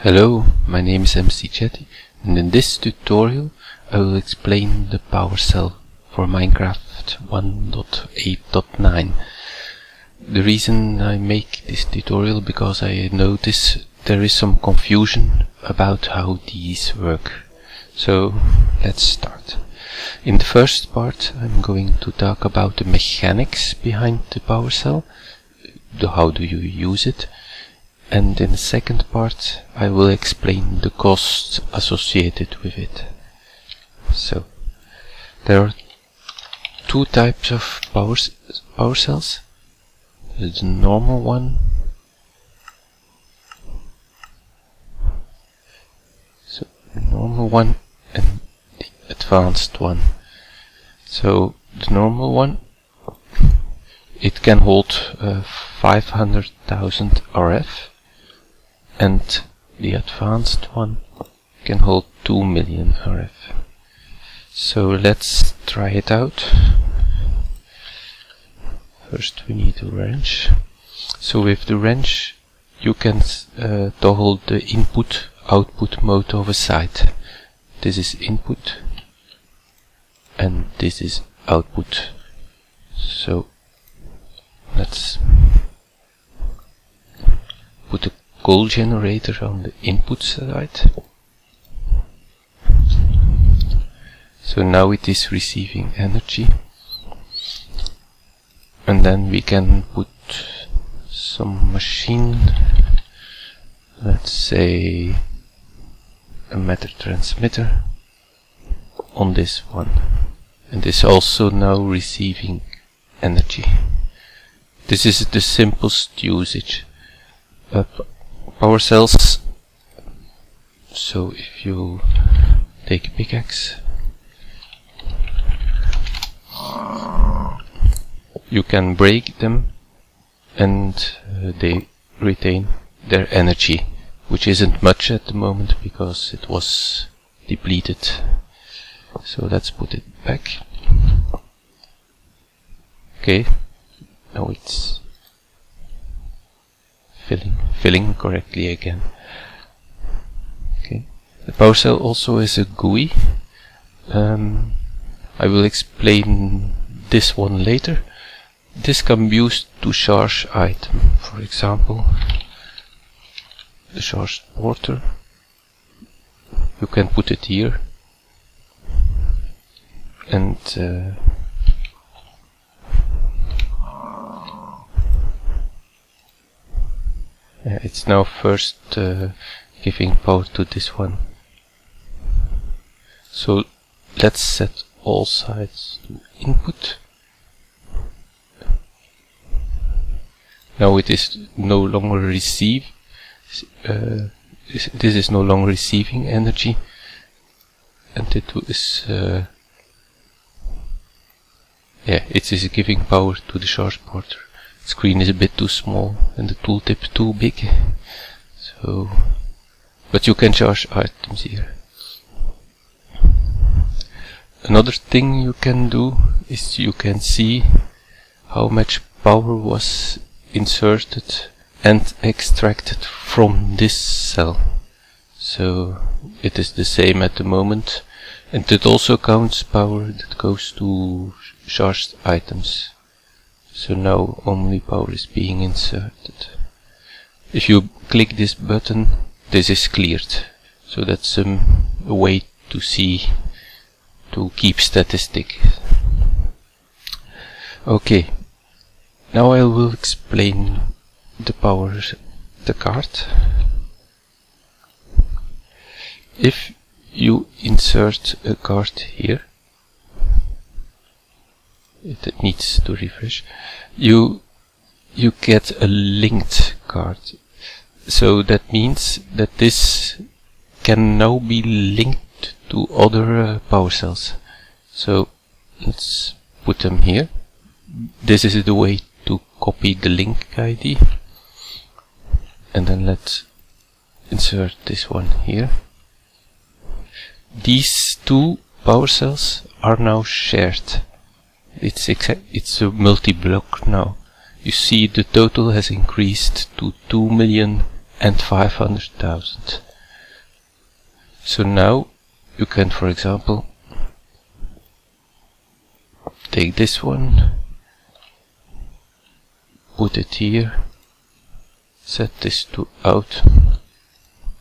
Hello, my name is MC Chetty, and in this tutorial I will explain the PowerCell for Minecraft 1.8.9. The reason I make this tutorial because I notice there is some confusion about how these work. So let's start. In the first part I'm going to talk about the mechanics behind the PowerCell, how do you use it. And in the second part I will explain the costs associated with it. So, there are two types of power cells. There's the normal one. So, the normal one and the advanced one. So, the normal one, it can hold 500,000 RF. And the advanced one can hold 2 million RF. So let's try it out. First we need a wrench. So with the wrench you can toggle the input-output mode of a side. This is input and this is output. So let's put a coal generator on the input side. So now it is receiving energy, and then we can put some machine, let's say a matter transmitter, on this one, and is also now receiving energy. This is the simplest usage. Power cells, so if you take a pickaxe, you can break them and they retain their energy, which isn't much at the moment because it was depleted. So let's put it back. Okay, now it's filling correctly again. Okay. The PowerCell also is a GUI. I will explain this one later. This can be used to charge item. For example, the charged porter. You can put it here, and it's now first giving power to this one. So let's set all sides to input. Now it is no longer this is no longer receiving energy, and it is it is giving power to the charge porter. Screen is a bit too small and the tooltip too big, so but you can charge items here. Another thing you can do is you can see how much power was inserted and extracted from this cell. So it is the same at the moment, and it also counts power that goes to charged items. So now only power is being inserted. If you click this button, this is cleared. So that's a way to see, to keep statistics. Okay, now I will explain the card. If you insert a card here, it needs to refresh. You get a linked card. So that means that this can now be linked to other power cells. So let's put them here. This is the way to copy the link ID. And then let's insert this one here. These two power cells are now shared. It's a multi-block now. You see the total has increased to 2,500,000. So now you can, for example, take this one, put it here, set this to out,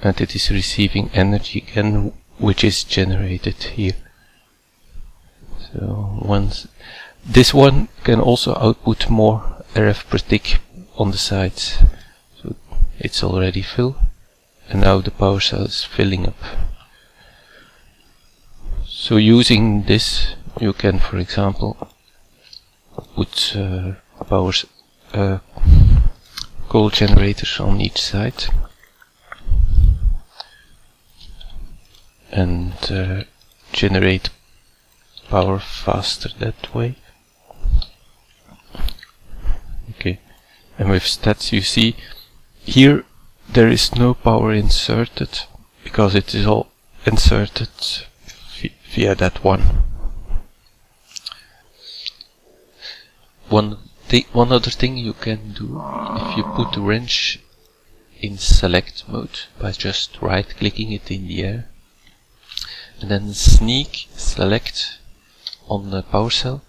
and it is receiving energy again, which is generated here. So once this one can also output more RF per tick on the sides. So it's already full, and now the power cell is filling up. So using this, you can, for example, put coal generators on each side, and generate power faster that way. Okay, and with stats you see here there is no power inserted because it is all inserted via that one. One other thing you can do, if you put the wrench in select mode by just right clicking it in the air and then sneak select on the power cell,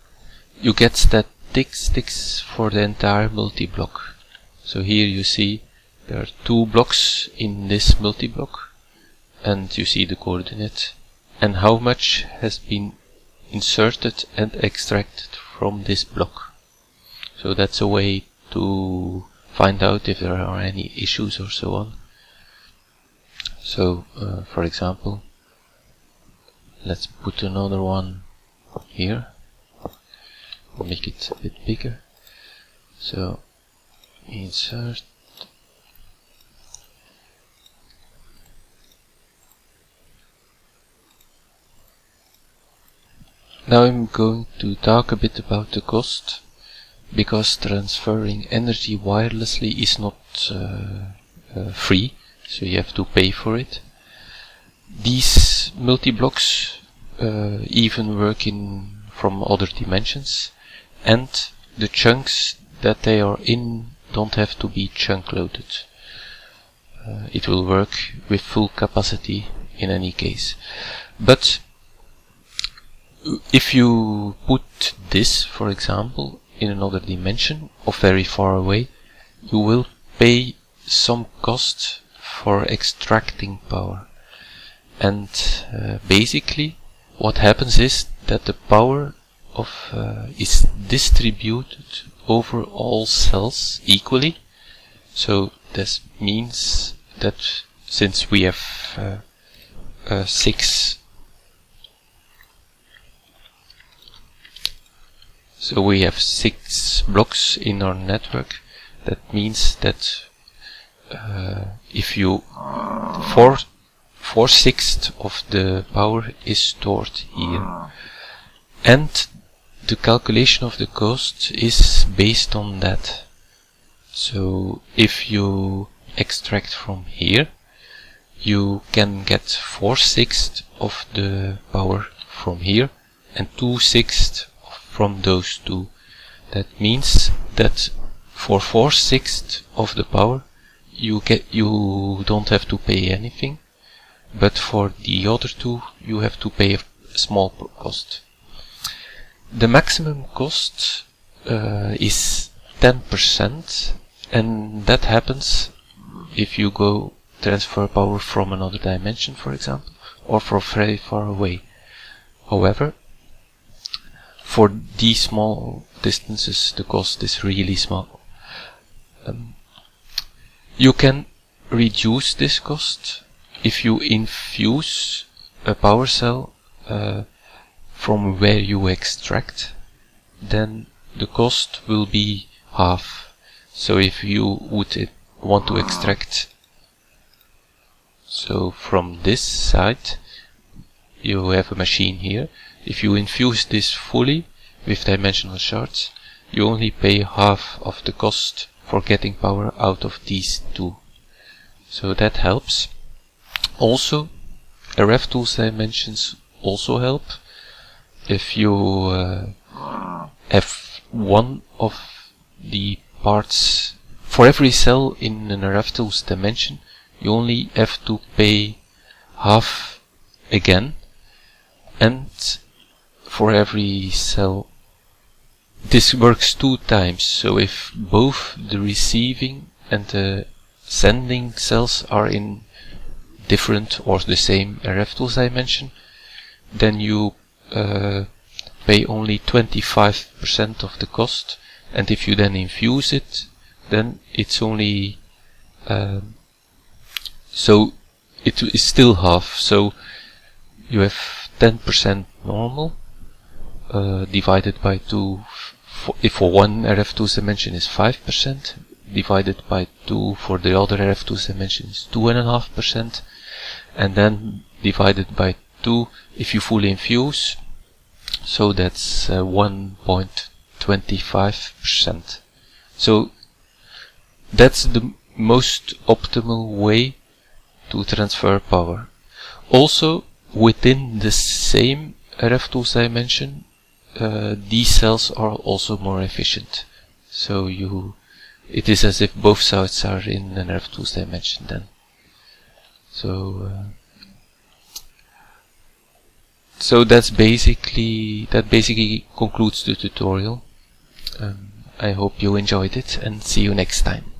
you get statistics for the entire multi-block. So here you see there are 2 blocks in this multi-block, and you see the coordinate and how much has been inserted and extracted from this block. So that's a way to find out if there are any issues or so on. So for example, let's put another one here, make it a bit bigger. So insert, now I'm going to talk a bit about the cost, because transferring energy wirelessly is not free, so you have to pay for it. These multi-blocks even work from other dimensions, and the chunks that they are in don't have to be chunk loaded. It will work with full capacity in any case. But if you put this, for example, in another dimension or very far away, you will pay some cost for extracting power. And basically what happens is that the power is distributed over all cells equally. So this means that since we have 6, so we have 6 blocks in our network, that means that if you 4/6 of the power is stored here, and the calculation of the cost is based on that. So if you extract from here, you can get 4/6 of the power from here and 2/6 from those two. That means that for 4/6 of the power you don't have to pay anything, but for the other two you have to pay a small cost. The maximum cost is 10%, and that happens if you go transfer power from another dimension, for example, or from very far away. However, for these small distances the cost is really small. You can reduce this cost if you infuse a power cell from where you extract. Then the cost will be half. So if you would want to extract, so from this side you have a machine here. If you infuse this fully with dimensional shards, you only pay half of the cost for getting power out of these two. So that helps. Also, RFTools dimensions also help. If you have one of the parts, for every cell in an RFTools dimension, you only have to pay half again, and for every cell this works 2 times. So if both the receiving and the sending cells are in different or the same RFTools dimension, then you pay only 25% of the cost, and if you then infuse it, then it's only so it is still half. So you have 10% normal divided by 2. If for one RFTools dimension is 5%, divided by 2 for the other RFTools dimension is 2.5%, and then divided by 2 if you fully infuse, so that's 1.25%. So that's the most optimal way to transfer power. Also, within the same RFTools dimension, these cells are also more efficient. So it is as if both sides are in an RFTools dimension then. So that basically concludes the tutorial. I hope you enjoyed it, and see you next time.